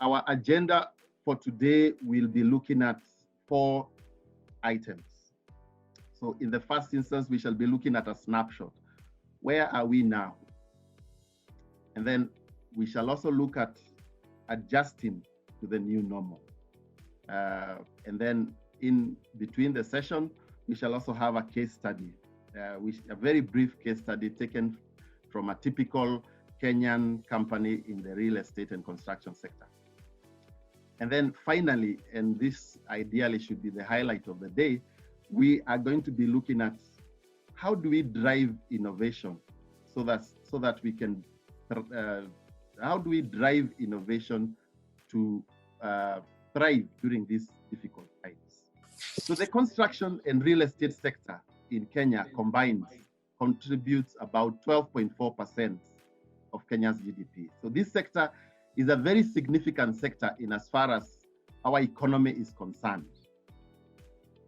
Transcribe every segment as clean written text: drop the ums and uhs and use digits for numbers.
our agenda for today will be looking at 4 items. So in the first instance, we shall be looking at a snapshot. Where are we now? And then we shall also look at adjusting to the new normal. And then in between the session, we shall also have a case study, a very brief case study taken from a typical Kenyan company in the real estate and construction sector. And then finally, and this ideally should be the highlight of the day, we are going to be looking at how do we drive innovation so that we can, how do we drive innovation to thrive during these difficult times. So the construction and real estate sector in Kenya combined contributes about 12.4% of Kenya's GDP. So this sector is a very significant sector in as far as our economy is concerned.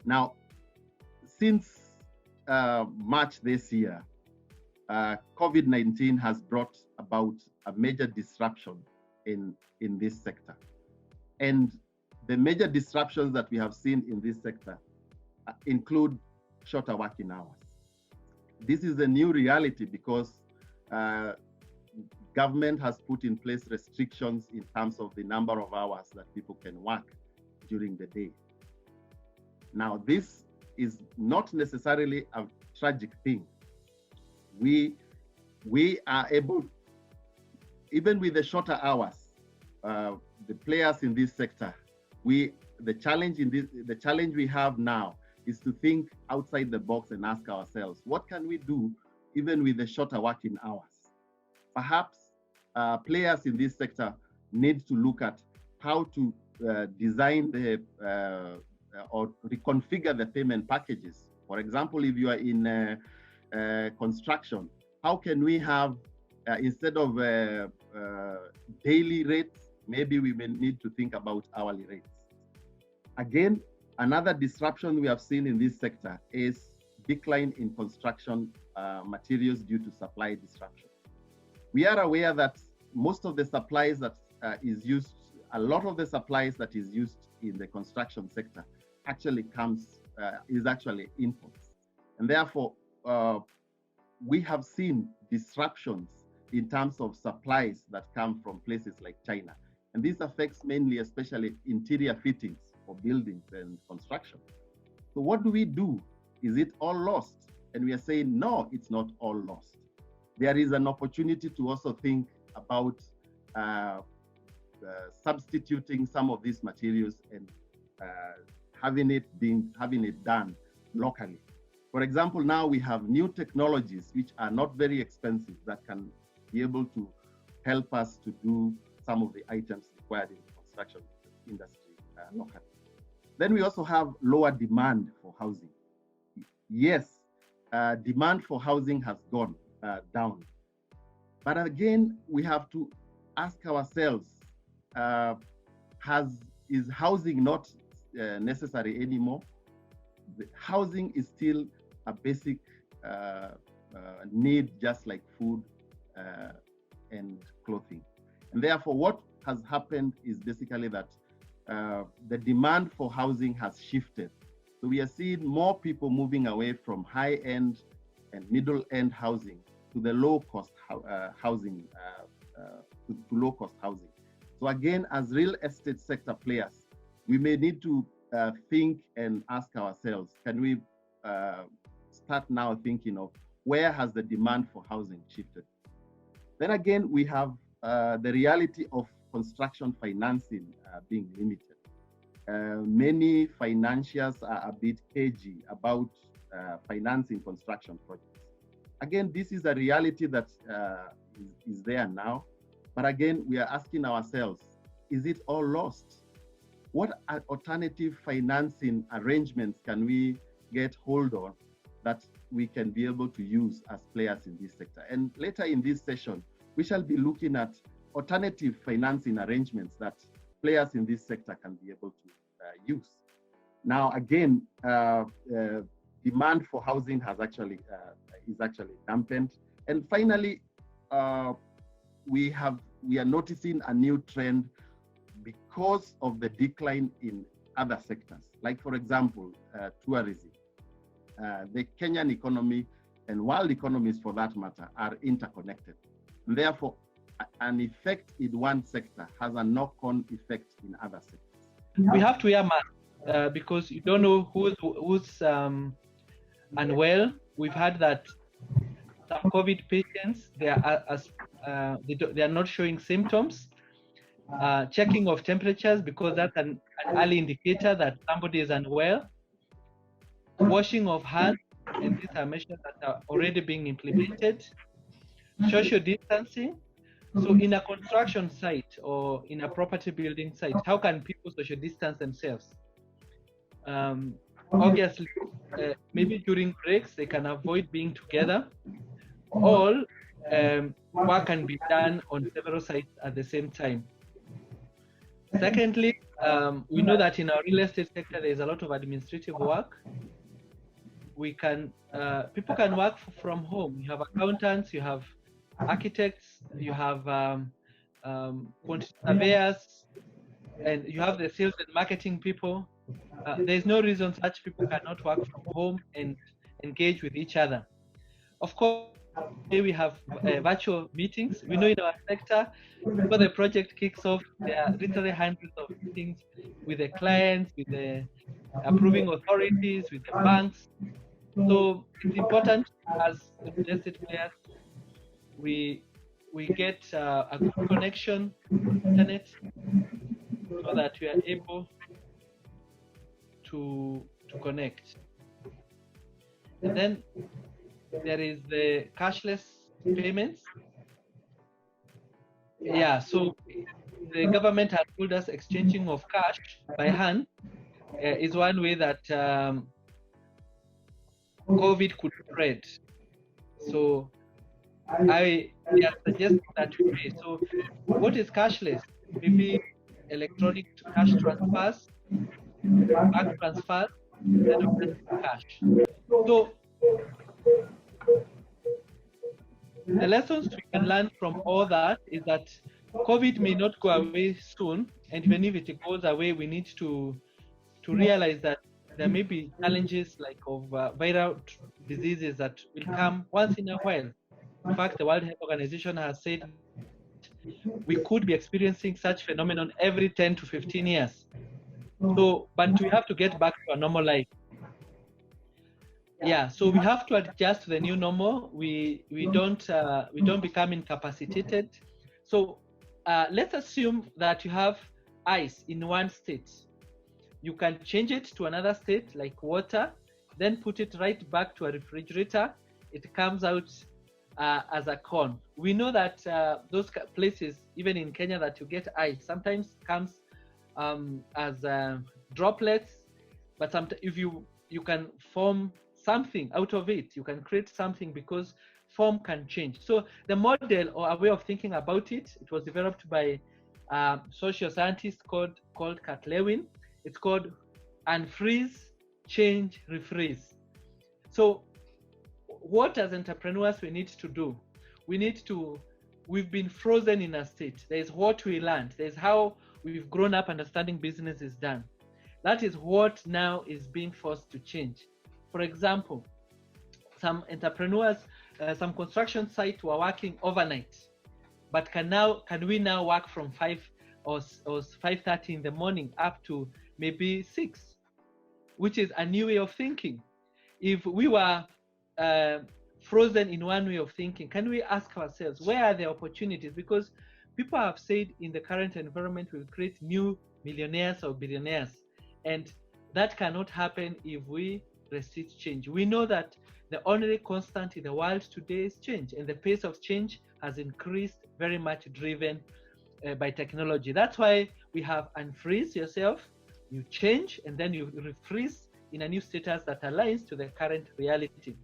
Now, since March this year, COVID-19 has brought about a major disruption in this sector. And the major disruptions that we have seen in this sector include shorter working hours. This is a new reality because government has put in place restrictions in terms of the number of hours that people can work during the day. Now, this is not necessarily a tragic thing. We are able, even with the shorter hours, the players in this sector, the challenge we have now is to think outside the box and ask ourselves, what can we do even with the shorter working hours? Perhaps players in this sector need to look at how to design or reconfigure the payment packages. For example, if you are in construction, how can we have, instead of daily rates, maybe we may need to think about hourly rates. Again, another disruption we have seen in this sector is decline in construction materials due to supply disruption. We are aware that most of the supplies that is used, a lot of the supplies that is used in the construction sector actually is actually imports. And therefore, we have seen disruptions in terms of supplies that come from places like China. And this affects mainly, especially interior fittings for buildings and construction. So what do we do? Is it all lost? And we are saying, no, it's not all lost. There is an opportunity to also think about substituting some of these materials and having it done locally. For example, now we have new technologies which are not very expensive that can be able to help us to do some of the items required in the construction industry locally. Then we also have lower demand for housing. Yes, demand for housing has gone down. But again, we have to ask ourselves, is housing not necessary anymore? The housing is still a basic need, just like food and clothing. And therefore, what has happened is basically that the demand for housing has shifted. So we are seeing more people moving away from high-end and middle-end housing to the low-cost housing, to low-cost housing. So again, as real estate sector players, we may need to think and ask ourselves, can we start now thinking of where has the demand for housing shifted? Then again, we have the reality of construction financing being limited. Many financiers are a bit cagey about financing construction projects. Again, this is a reality that is there now. But again, we are asking ourselves, is it all lost? What alternative financing arrangements can we get hold of that we can be able to use as players in this sector? And later in this session, we shall be looking at alternative financing arrangements that players in this sector can be able to use. Now, again, demand for housing is actually dampened. And finally, we are noticing a new trend because of the decline in other sectors, like for example, tourism. The Kenyan economy and world economies for that matter are interconnected. And therefore, an effect in one sector has a knock-on effect in other sectors. We have to wear masks because you don't know who's unwell. We've had that some COVID patients, they are not showing symptoms. Checking of temperatures, because that's an early indicator that somebody is unwell. Washing of hands, and these are measures that are already being implemented. Social distancing. So in a construction site or in a property building site, how can people social distance themselves? Obviously, maybe during breaks, they can avoid being together. All work can be done on several sites at the same time. Secondly, we know that in our real estate sector, there's a lot of administrative work. People can work from home. You have accountants, you have architects, you have quantity surveyors, and you have the sales and marketing people. There's no reason such people cannot work from home and engage with each other. Of course, we have virtual meetings. We know in our sector, before the project kicks off, there are literally hundreds of meetings with the clients, with the approving authorities, with the banks. So it's important as real estate players, we get a good connection to the internet so that we are able to connect. And then there is the cashless payments. Yeah, so the government has told us exchanging of cash by hand is one way that COVID could spread. So I suggest that we pay. So what is cashless? Maybe electronic cash transfers, bank transfers, instead of cash. So the lessons we can learn from all that is that COVID may not go away soon, and even if it goes away, we need to realize that there may be challenges like of viral diseases that will come once in a while. In fact, the World Health Organization has said we could be experiencing such phenomenon every 10 to 15 years. So, but we have to get back to a normal life. Yeah, so we have to adjust to the new normal. We don't become incapacitated. So let's assume that you have ice in one state. You can change it to another state like water, then put it right back to a refrigerator. It comes out as a cone. We know that those places, even in Kenya, that you get ice, sometimes comes as droplets, but sometimes if you can form something out of it, you can create something because form can change. So the model or a way of thinking about it, it was developed by a social scientist called Kurt Lewin. It's called Unfreeze, Change, Refreeze. So what as entrepreneurs we need to do? We've been frozen in a state. There's what we learned. There's how we've grown up understanding business is done. That is what now is being forced to change. For example, some entrepreneurs, some construction sites were working overnight, but can we now work from 5 or 5:30 in the morning up to maybe 6, which is a new way of thinking. If we were frozen in one way of thinking, can we ask ourselves, where are the opportunities? Because people have said in the current environment we'll create new millionaires or billionaires, and that cannot happen if we resist change. We know that the only constant in the world today is change, and the pace of change has increased, very much driven by technology. That's why we have unfreeze yourself, you change, and then you refreeze in a new status that aligns to the current reality.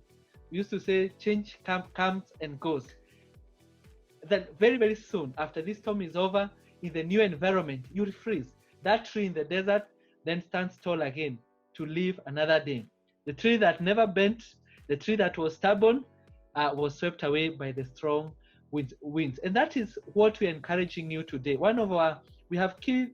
We used to say change comes and goes. Then very, very soon after this storm is over, in the new environment, you refreeze. That tree in the desert then stands tall again to live another day. The tree that never bent, the tree that was stubborn, was swept away by the strong winds. And that is what we're encouraging you today. We have key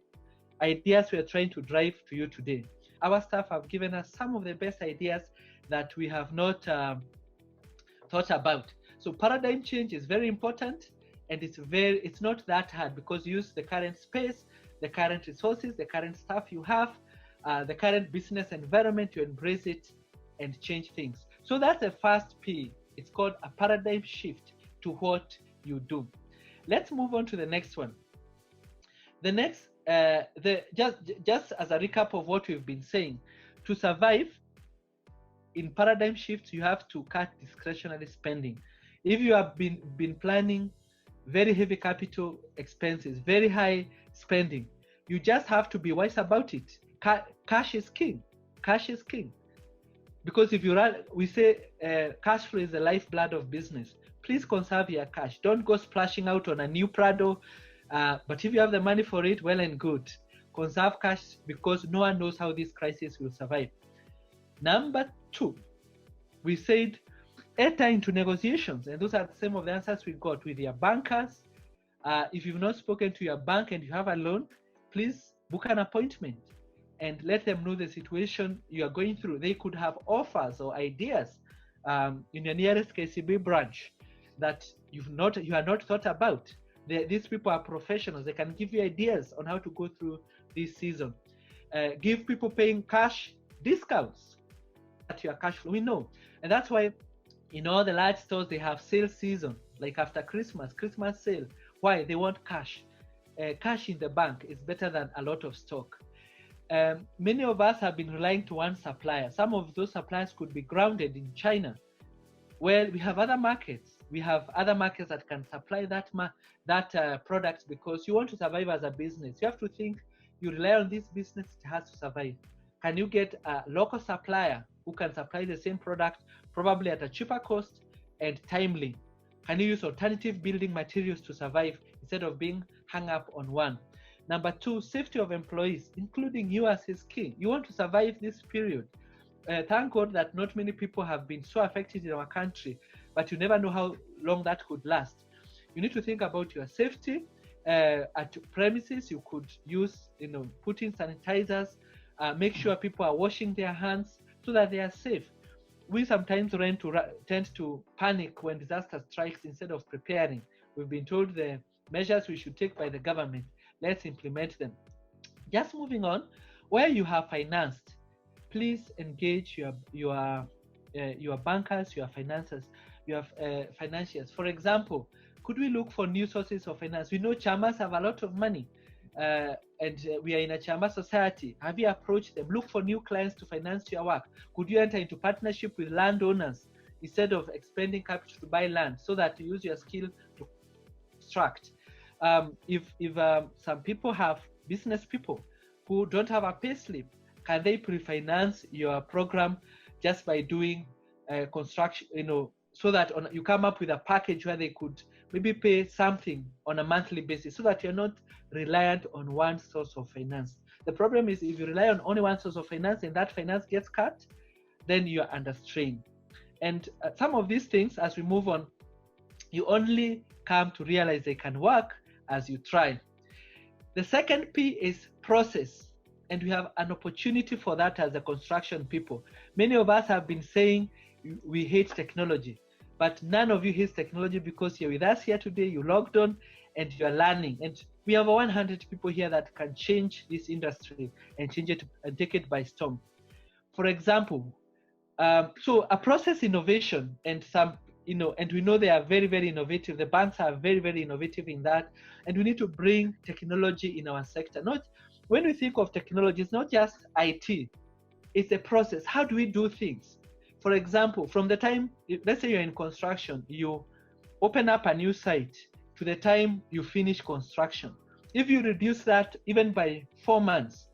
ideas we are trying to drive to you today. Our staff have given us some of the best ideas that we have not thought about. So paradigm change is very important, and it's not that hard, because you use the current space, the current resources, the current staff you have, the current business environment, you embrace it and change things. So that's the first P. It's called a paradigm shift to what you do. Let's move on to the next one. The next, just as a recap of what we've been saying, to survive in paradigm shifts, you have to cut discretionary spending. If you have been planning very heavy capital expenses, very high spending, you just have to be wise about it. Cash is king. Cash is king. Because if you run, we say cash flow is the lifeblood of business. Please conserve your cash. Don't go splashing out on a new Prado. But if you have the money for it, well and good. Conserve cash, because no one knows how this crisis will survive. Number 2, we said enter into negotiations, and those are some of the answers we got with your bankers. If you've not spoken to your bank and you have a loan, please book an appointment and let them know the situation you are going through. They could have offers or ideas in your nearest KCB branch that you are not thought about. These people are professionals. They can give you ideas on how to go through this season. Give people paying cash discounts at your cash flow. We know, and that's why in all the large stores they have sale season, like after Christmas sale. Why? They want cash. Cash in the bank is better than a lot of stock. Many of us have been relying to one supplier. Some of those suppliers could be grounded in China. Well, we have other markets. We have other markets that can supply that product, because you want to survive as a business. You have to think you rely on this business, it has to survive. Can you get a local supplier who can supply the same product, probably at a cheaper cost and timely? Can you use alternative building materials to survive instead of being hung up on one? Number 2, safety of employees, including yours, is key. You want to survive this period. Thank God that not many people have been so affected in our country, but you never know how long that could last. You need to think about your safety. At premises, you could use, put in sanitizers, make sure people are washing their hands so that they are safe. We sometimes tend to panic when disaster strikes instead of preparing. We've been told the measures we should take by the government. Let's implement them. Just moving on, where you have financed, please engage your bankers, your financiers, your financiers. For example, could we look for new sources of finance? We know chamas have a lot of money, and we are in a chama society. Have you approached them? Look for new clients to finance your work. Could you enter into partnership with landowners instead of expending capital to buy land, so that you use your skill to construct? If some people have business people who don't have a pay slip, can they pre-finance your program just by doing construction, so that you come up with a package where they could maybe pay something on a monthly basis, so that you're not reliant on one source of finance. The problem is, if you rely on only one source of finance and that finance gets cut, then you're under strain. And some of these things, as we move on, you only come to realize they can work as you try. The second P is process, and we have an opportunity for that as a construction people. Many of us have been saying we hate technology, but none of you hates technology, because you're with us here today, you logged on and you're learning. And we have 100 people here that can change this industry and change it and take it by storm. For example, so a process innovation, and and we know they are very, very innovative. The banks are very, very innovative in that. And we need to bring technology in our sector. When we think of technology, it's not just IT, it's a process. How do we do things? For example, from the time, let's say you're in construction, you open up a new site to the time you finish construction. If you reduce that even by 4 months,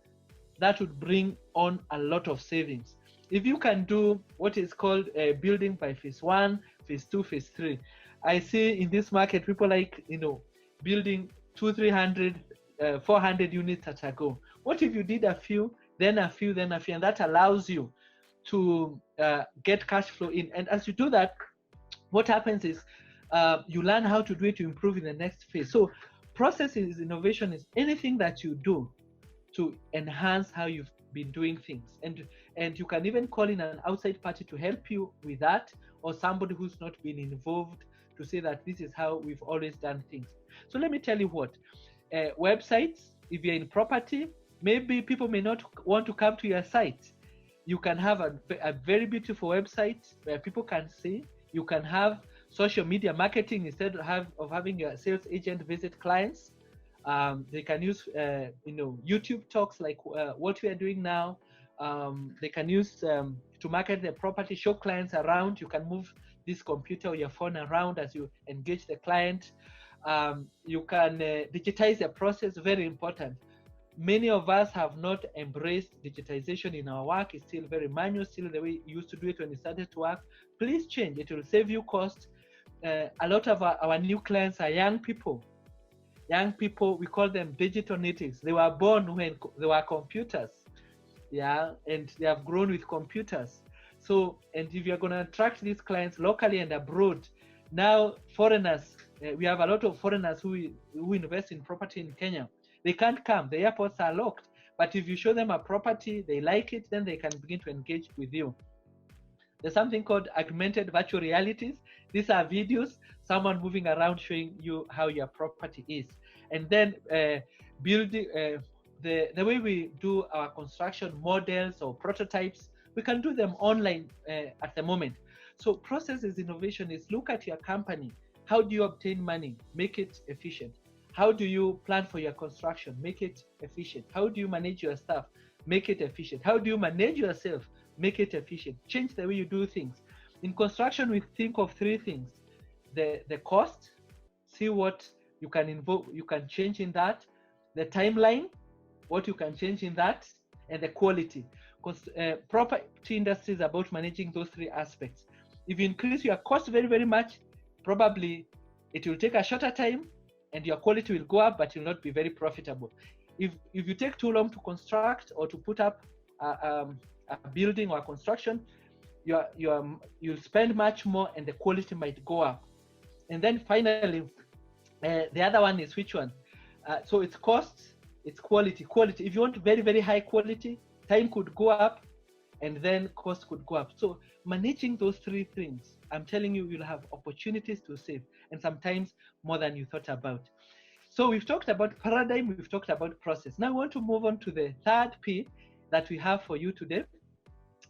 that would bring on a lot of savings. If you can do what is called building by phase 1, phase 2, phase 3. I see in this market, people like, building 200, 300, 400 units at a go. What if you did a few, then a few, then a few, and that allows you to get cash flow in. And as you do that, what happens is you learn how to do it to improve in the next phase. So process is innovation is anything that you do to enhance how you've been doing things. And you can even call in an outside party to help you with that, or somebody who's not been involved to say that this is how we've always done things. So let me tell you what, websites, if you're in property, maybe people may not want to come to your site. You can have a very beautiful website where people can see. You can have social media marketing instead of having your sales agent visit clients. They can use YouTube talks like what we are doing now. They can use to market their property, show clients around. You can move this computer or your phone around as you engage the client. You can digitize the process, very important. Many of us have not embraced digitization in our work. It's still very manual, still the way you used to do it when you started to work. Please change. It will save you cost. A lot of our new clients are young people. Young people, we call them digital natives. They were born when there were computers, and they have grown with computers. So, and if you're going to attract these clients locally and abroad, now foreigners, we have a lot of foreigners who invest in property in Kenya. They can't come, the airports are locked. But if you show them a property, they like it, then they can begin to engage with you. There's something called augmented virtual realities. These are videos, someone moving around showing you how your property is. And then building, the way we do our construction models or prototypes, we can do them online at the moment. So processes innovation is look at your company. How do you obtain money? Make it efficient. How do you plan for your construction? Make it efficient. How do you manage your staff? Make it efficient. How do you manage yourself? Make it efficient. Change the way you do things. In construction, we think of three things: the cost, see what you can involve, you can change in that; the timeline, what you can change in that; and the quality. Because property industry is about managing those three aspects. If you increase your cost very, very much, probably it will take a shorter time and your quality will go up, but will not be very profitable. If you take too long to construct or to put up a building or a construction, you'll spend much more and the quality might go up. And then finally, the other one is which one? So it's cost, it's quality. Quality, if you want very, very high quality, time could go up and then cost could go up. So managing those three things, I'm telling you, you'll have opportunities to save, and sometimes more than you thought about. So we've talked about paradigm, we've talked about process. Now I want to move on to the third P that we have for you today,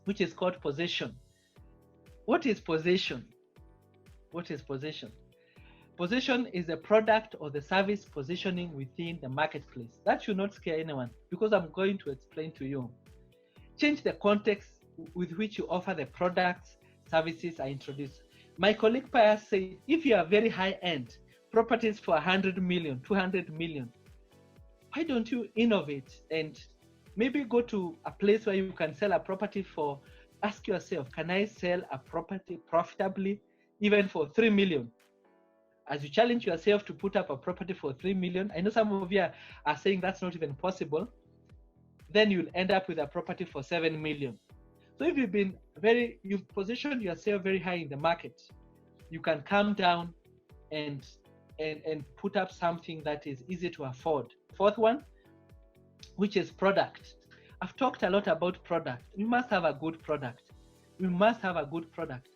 which is called possession. What is possession? What is possession? Possession is the product or the service positioning within the marketplace. That should not scare anyone, because I'm going to explain to you. Change the context with which you offer the products, services are introduced. My colleague Pius said, if you are very high-end, properties for 100 million, 200 million, why don't you innovate and maybe go to a place where you can sell a property for, ask yourself, can I sell a property profitably even for 3 million? As you challenge yourself to put up a property for 3 million, I know some of you are saying that's not even possible, then you'll end up with a property for 7 million. So if you've positioned yourself very high in the market, you can come down and put up something that is easy to afford. Fourth one, which is product. I've talked a lot about product. We must have a good product. We must have a good product.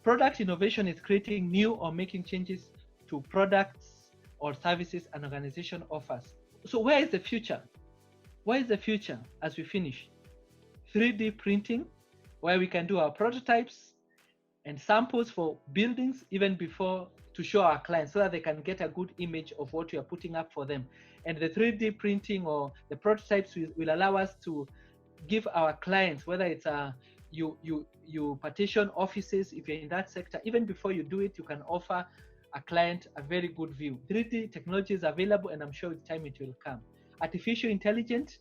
Product innovation is creating new or making changes to products or services an organization offers. So where is the future? Where is the future as we finish? 3D printing, where we can do our prototypes and samples for buildings even before, to show our clients so that they can get a good image of what we are putting up for them. And the 3D printing or the prototypes will allow us to give our clients, whether it's you partition offices, if you're in that sector, even before you do it, you can offer a client a very good view. 3D technology is available, and I'm sure with time it will come. Artificial intelligence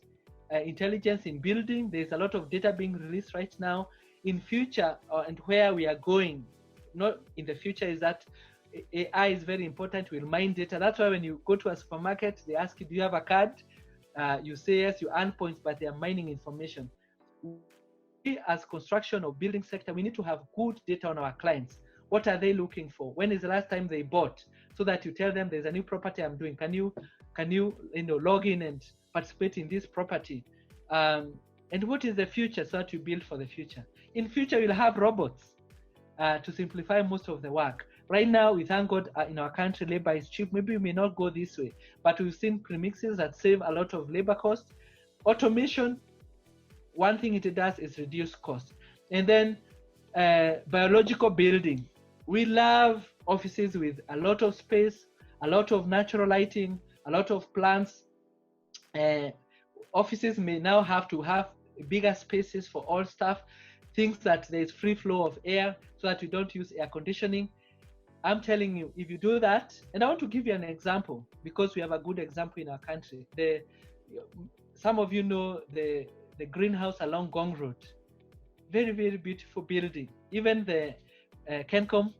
in building, there's a lot of data being released right now. In future, and where we are going, not in the future, is that AI is very important. We'll mine data. That's why when you go to a supermarket, they ask you, do you have a card? You say yes, you earn points, but they are mining information. We, as construction or building sector, we need to have good data on our clients. What are they looking for? When is the last time they bought? So that you tell them, there's a new property I'm doing. Can you log in and participate in this property? And what is the future, so that you build for the future? In future, you'll have robots to simplify most of the work. Right now, we thank God in our country, labor is cheap. Maybe we may not go this way, but we've seen premixes that save a lot of labor costs. Automation, one thing it does is reduce cost. And then biological building. We love offices with a lot of space, a lot of natural lighting, a lot of plants. Offices may now have to have bigger spaces for all staff, things that there's free flow of air so that you don't use air conditioning. I'm telling you, if you do that, and I want to give you an example because we have a good example in our country. Some of you know the greenhouse along Gong Road. Very, very beautiful building. Even the Kencom,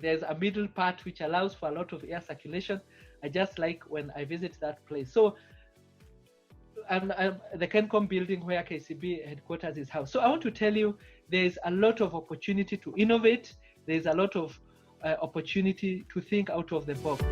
there's a middle part which allows for a lot of air circulation. I just like when I visit that place. So the Kencom building where KCB headquarters is housed. So I want to tell you, there's a lot of opportunity to innovate. There's a lot of opportunity to think out of the box.